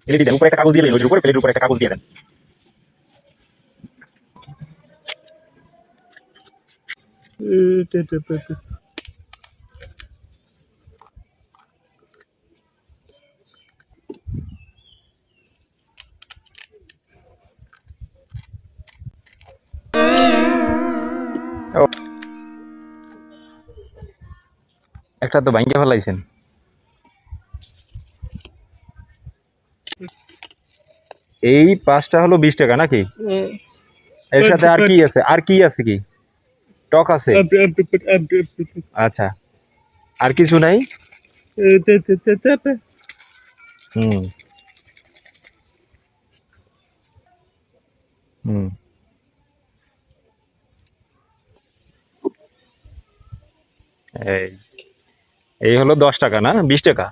LED দেন, উপরে একটা কাগজ দিয়ে দিন, ওই উপরে প্লেটের উপরে একটা কাগজ দিয়ে দেন। ও, একটা তো ভাঙ্গে ফেলাইছেন। এই 5টা হলো 20 টাকা নাকি? এর সাথে আর কি আছে? আর কি আছে কি? টক আছে? আচ্ছা, আর কিছু নাই? হুম, হুম। এই এই হলো 10 টাকা না 20 টাকা?